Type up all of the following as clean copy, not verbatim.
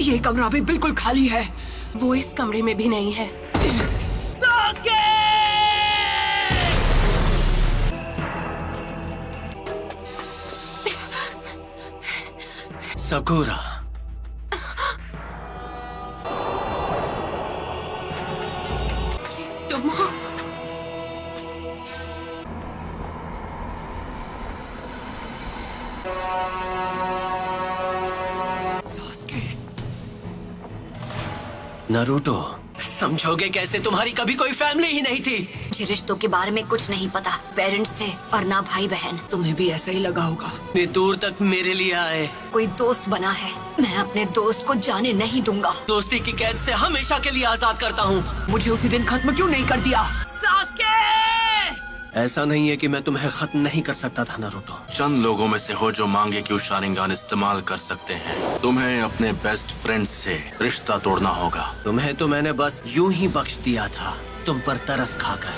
ये कमरा भी बिल्कुल खाली है। वो इस कमरे में भी नहीं है। सकुरा, तुम हो? नारुतो, समझोगे कैसे? तुम्हारी कभी कोई फैमिली ही नहीं थी। मुझे रिश्तों के बारे में कुछ नहीं पता। पेरेंट्स थे और ना भाई बहन। तुम्हें भी ऐसा ही लगा होगा। इतनी दूर तक मेरे लिए आए। कोई दोस्त बना है, मैं अपने दोस्त को जाने नहीं दूंगा। दोस्ती की कैद से हमेशा के लिए आजाद करता हूँ। मुझे उसी दिन खत्म क्यों नहीं कर दिया? ऐसा नहीं है कि मैं तुम्हें खत्म नहीं कर सकता था नारुतो। चंद लोगों में से हो जो मांगे कि शारिंगान इस्तेमाल कर सकते हैं। तुम्हें अपने बेस्ट फ्रेंड से रिश्ता तोड़ना होगा। तुम्हें तो मैंने बस यूं ही बख्श दिया था, तुम पर तरस खाकर।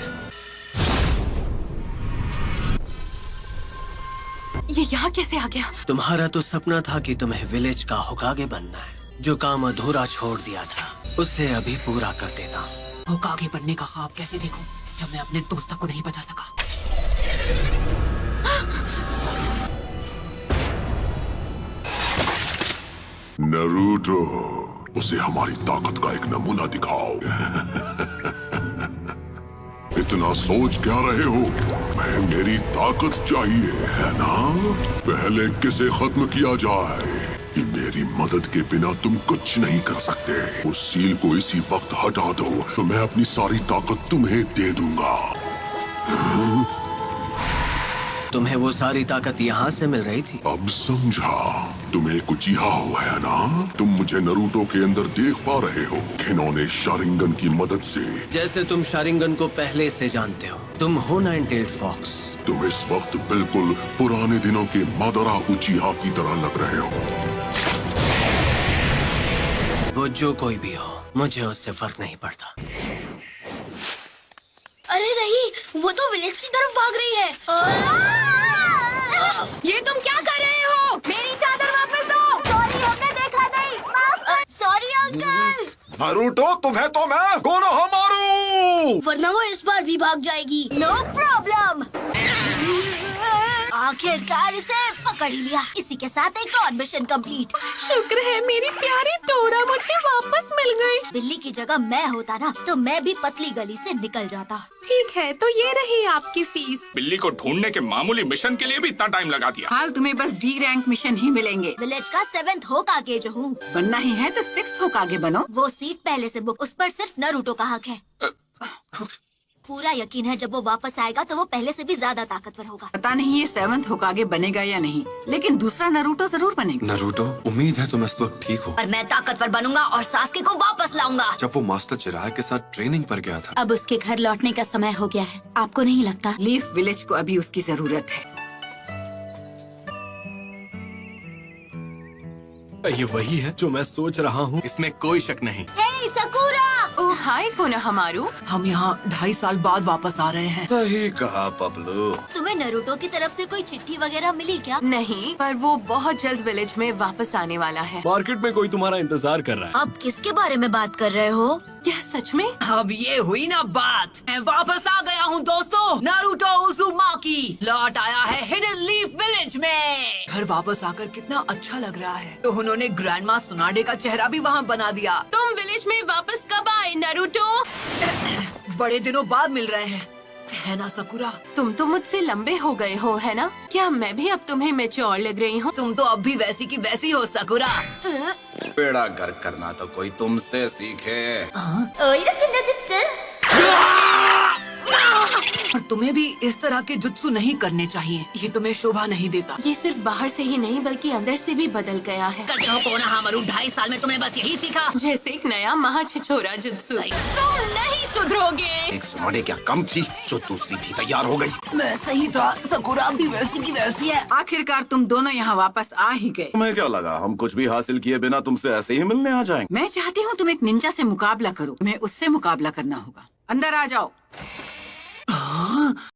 ये यहाँ कैसे आ गया? तुम्हारा तो सपना था कि तुम्हें विलेज का होकागे बनना है। जो काम अधूरा छोड़ दिया था उसे अभी पूरा कर देता हूँ। होकागे बनने का ख्वाब कैसे देखूं जब मैं अपने दोस्त को नहीं बचा सका? नारुतो, उसे हमारी ताकत का एक नमूना दिखाओ। इतना सोच क्या रहे हो? मैं मेरी ताकत चाहिए है ना? पहले किसे खत्म किया जाए? कि मेरी मदद के बिना तुम कुछ नहीं कर सकते। उस सील को इसी वक्त हटा दो तो मैं अपनी सारी ताकत तुम्हें दे दूंगा। तुम्हें वो सारी ताकत यहाँ से मिल रही थी? अब समझा। तुम एक उचिहा हो है ना? तुम मुझे नारुतो के अंदर देख पा रहे हो। इन्होंने शारिंगन की मदद से। जैसे तुम शारिंगन को पहले से जानते हो। तुम हो नाइन-टेल्ड फॉक्स। तुम इस वक्त बिल्कुल पुराने दिनों के मादरा उचिहा की तरह लग रहे हो। वो जो कोई भी हो, मुझे उससे फर्क नहीं पड़ता। अरे नहीं, वो तो विलेज की तरफ भाग रही है। ये तुम क्या कर रहे हो? मेरी चादर वापस दो। सॉरी, हमने देखा नहीं। Sorry uncle. नारुतो, तुम्हें तो मैं कोनोहा मारू। वरना वो इस बार भी भाग जाएगी। No problem. आखिरकार इसे पकड़ ही लिया। इसी के साथ एक और मिशन कंप्लीट। शुक्र है मेरी प्यारी डोरा मुझे वापस मिल गई। बिल्ली की जगह मैं होता ना तो मैं भी पतली गली से निकल जाता। ठीक है, तो ये रही आपकी फीस। बिल्ली को ढूंढने के मामूली मिशन के लिए भी इतना टाइम लगा दिया। हाल तुम्हें बस डी रैंक मिशन ही मिलेंगे। विलेज का 7th होकागे जो हूँ। बनना ही है तो 6th होकागे बनो। वो सीट पहले से बुक, उस पर सिर्फ नारुतो का हक है। पूरा यकीन है जब वो वापस आएगा तो वो पहले से भी ज्यादा ताकतवर होगा। पता नहीं ये 7th होकागे बनेगा या नहीं, लेकिन दूसरा नारुतो जरूर बनेगा। नारुतो, उम्मीद है तुम इस वक्त ठीक हो। और मैं ताकतवर बनूंगा और सास्के को वापस लाऊंगा। जब वो मास्टर चिराग के साथ ट्रेनिंग पर गया था। अब उसके घर लौटने का समय हो गया है। आपको नहीं लगता? लीफ विलेज को अभी उसकी जरूरत है। ये वही है जो मैं सोच रहा हूँ, इसमें कोई शक नहीं। हे सकुरा! ओह हाय कोनोहामारू। हम यहाँ 2.5 साल बाद वापस आ रहे हैं। सही कहा पपलू। तुम्हें नारुतो की तरफ से कोई चिट्ठी वगैरह मिली क्या? नहीं, पर वो बहुत जल्द विलेज में वापस आने वाला है। मार्केट में कोई तुम्हारा इंतजार कर रहा है। आप किसके बारे में बात कर रहे हो? क्या सच में? अब ये हुई ना बात। मैं वापस आ गया हूँ दोस्तों। नारुतो उज़ुमाकी लौट आया है हिडन लीफ विलेज में। घर वापस आकर कितना अच्छा लग रहा है। तो उन्होंने ग्रैंडमा सुनाडे का चेहरा भी वहाँ बना दिया। तुम विलेज में वापस कब आए नारुतो? बड़े दिनों बाद मिल रहे हैं, है ना सकुरा? तुम तो मुझसे लंबे हो गए हो, है ना? क्या मैं भी अब तुम्हें मैच्योर लग रही हूँ? तुम तो अब भी वैसी की वैसी हो सकुरा। बेड़ा घर करना तो कोई तुमसे सीखे। और तुम्हें भी इस तरह के जुत्सु नहीं करने चाहिए। ये तुम्हें शोभा नहीं देता। ये सिर्फ बाहर से ही नहीं बल्कि अंदर से भी बदल गया है। करते हो कोनोहामारू, 2.5 साल में तुमने बस यही सीखा। जैसे एक नया महाछिछोरा जुत्सु। तुम नहीं सुधरोगे। एक सुनाडे क्या कम थी जो दूसरी भी तैयार हो गई। मैं सही था, सकुरा भी वैसी की वैसी है। आखिरकार तुम दोनों यहाँ वापस आ ही गए। तुम्हें क्या लगा हम कुछ भी हासिल किए बिना तुमसे ऐसे ही मिलने आ जाएंगे? मैं चाहती हूँ तुम एक निंजा से मुकाबला करो। तुम्हें उससे मुकाबला करना होगा। अंदर आ जाओ।